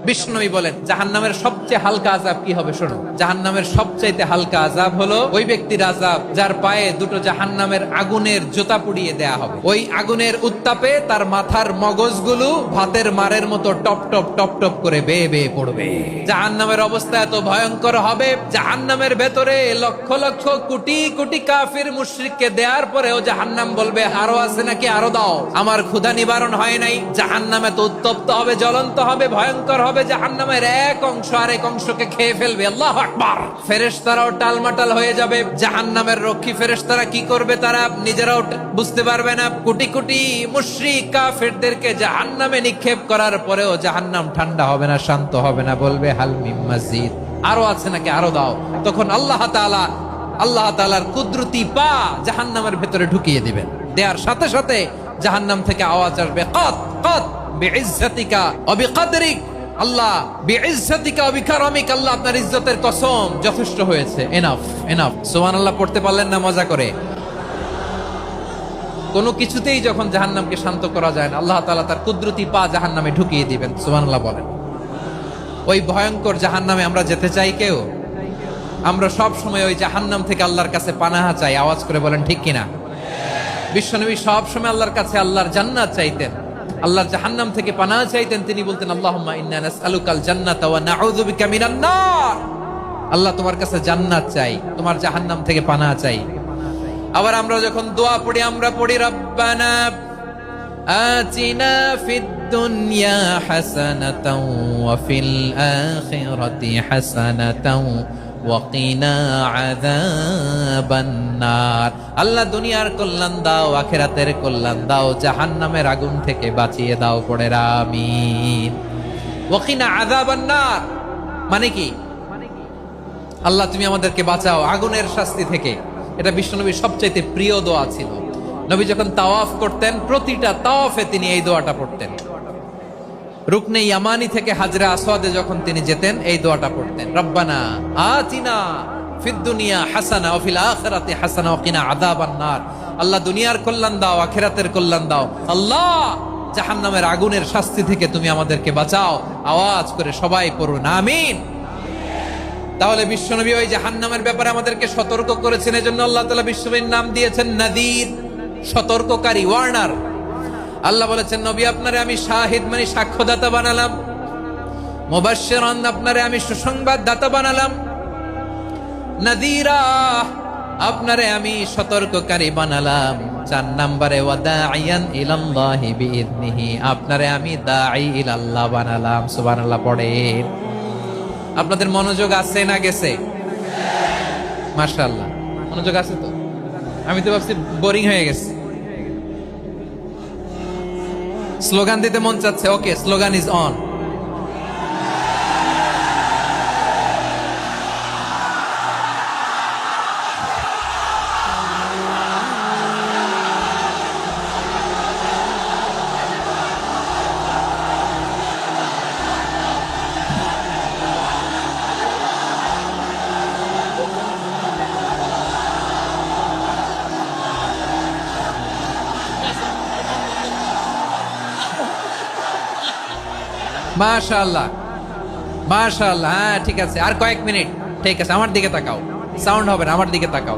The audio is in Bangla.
বিষ্ণুই বলেন জাহান্নামের সবচেয়ে হালকা আযাব কি হবে শোনো। জাহান্নামের সবচাইতে হালকা আযাব হলো ওই ব্যক্তির আযাব যার পায়ে দুটো জাহান্নামের আগুনের জুতা পুড়িয়ে দেয়া হবে। ওই আগুনের উত্তাপে তার মাথার মগজগুলো ভাতের মারের মতো টপ টপ টপ টপ করে বেয়ে বেয়ে পড়বে। জাহান্নামের অবস্থা এত ভয়ঙ্কর হবে, জাহান্নামের ভেতরে লক্ষ লক্ষ কোটি কোটি কাফির মুশরিককে দেওয়ার পরেও জাহান্নাম বলবে আরো আছে নাকি, আরো দাও, আমার ক্ষুধা নিবারণ হয় নাই। জাহান্নাম এত উত্তপ্ত হবে, জ্বলন্ত হবে, ভয়ঙ্কর হবে, জাহান্নামের এক অংশ আরেক অংশকে খেয়ে ফেলবে। আল্লাহু আকবার। ফেরেশতারাও টালমাটাল হয়ে যাবে। জাহান্নামের রক্ষী ফেরেশতারা কি করবে তারা নিজেরাও বুঝতে পারবে না। কোটি কোটি মুশরিক কাফেরদেরকে জাহান্নামে নিক্ষেপ করার পরেও জাহান্নাম ঠান্ডা হবে না, শান্ত হবে না, বলবে হাল মিন মাজিদ, আরো আছে নাকি, আরো দাও। তখন আল্লাহ তাআলার কুদরতি পা জাহান্নামের ভেতরে ঢুকিয়ে দিবেন। দেওয়ার সাথে সাথে জাহান্নাম থেকে আওয়াজ আসবে কত কত বিইজ্জাতিকা ওয়া বিকদরিক, আল্লাহ বিইজ্জাতিকা ওয়া বিকারামিক, আল্লাহ আপনার ইজ্জতের কসম, যথেষ্ট হয়েছে, এনাফ এনাফ। সুবহানাল্লাহ পড়তে পারলেন না মজা করে? কোনো কিছুতেই যখন জাহান্নামকে শান্ত করা যায় না, আল্লাহ তাআলা তার কুদরতি পা জাহান্নামে ঢুকিয়ে দিবেন। সুবহানাল্লাহ বলেন। ওই ভয়ঙ্কর জাহান্নামে আমরা যেতে চাই কেউ? আমরা সব সময় ওই জাহান্নাম থেকে আল্লাহর কাছে পানাহা চাই। আওয়াজ করে বলেন ঠিক কিনা? বিশ্বনবী সব সময় আল্লাহর কাছে আল্লাহর জান্নাত চাইতেন, আল্লাহর জাহান্নাম থেকে পানাহা চাইতেন। তিনি বলতেন আল্লাহুম্মা ইন্না নাসআলুকাল জান্নাতা ওয়া নাউযু বিকা মিনান নার। আল্লাহ তোমার কাছে জান্নাত চাই, তোমার জাহান্নাম থেকে পানাহা চাই। আবার আমরা যখন দোয়া পড়ি আমরা পড়ি রব্বানা আতিনা ফিদ দুনিয়া হাসানাতাও ওয়া ফিল আখিরাতি হাসানাতাও ওয়া কিনা আযাবান নার। আল্লাহ দুনিয়ার কল্যাণ দাও, আখিরাতের কল্যাণ দাও, জাহান্নামের আগুন থেকে বাঁচিয়ে দাও, পড়ে আমিন। ওয়া কিনা আযাবান নার মানে কি? আল্লাহ তুমি আমাদেরকে বাঁচাও আগুনের শাস্তি থেকে। এটা বিশ্বনবীর সবচাইতে প্রিয় দোয়া ছিল। নবী যখন তাওয়াফ করতেন প্রতিটা তাওয়াফে তিনি এই দোয়াটা পড়তেন। রুকনে ইয়ামানি থেকে হাজরে আসওয়াদে যখন তিনি যেতেন এই দোয়াটা পড়তেন, রব্বানা আতিনা ফিদ দুনিয়া হাসানা ওয়া ফিল আখিরাতি হাসানা ওয়া কিনা আযাবান নার। আল্লাহ দুনিয়ার কল্যাণ দাও, আখিরাতের কল্যাণ দাও। আল্লাহ জাহান্নামের আগুনের শাস্তি থেকে তুমি আমাদেরকে বাঁচাও। আওয়াজ করে সবাই পড়ুন আমিন। তাহলে বিশ্বনবী ওই জাহান্নামের ব্যাপারে আমাদেরকে সতর্ক করেছেন। এজন্য আল্লাহ তাআলা বিশ্বনবীর নাম দিয়েছেন নাযীর, সতর্ককারী, ওয়ার্নার। আল্লাহ বলেছেন নবী আপনারে আমি শাহিদ মানে সাক্ষ্যদাতা বানালাম, মুবাশশিরান আপনারে আমি সুসংবাদ দাতা বানালাম, নাযীরা আপনারে আমি সতর্ককারী বানালাম। 4 নম্বরে ওয়া দাঈয়ান ইলাল্লাহি বিইذনিহি, আপনারে আমি দাঈ ইলাল্লাহ বানালাম। সুবহানাল্লাহ পড়েন। আপনাদের মনোযোগ আছে না গেছে? মাশাআল্লাহ মনোযোগ আছে তো? আমি তো ভাবছি বোরিং হয়ে গেছে। স্লোগান দিতে মন চাচ্ছে। ওকে, স্লোগান ইজ অন। মাশাআল্লাহ মাশাআল্লাহ। হ্যাঁ ঠিক আছে, আর কয়েক মিনিট। ঠিক আছে, আমার দিকে তাকাও, সাউন্ড হবে না, আমার দিকে তাকাও।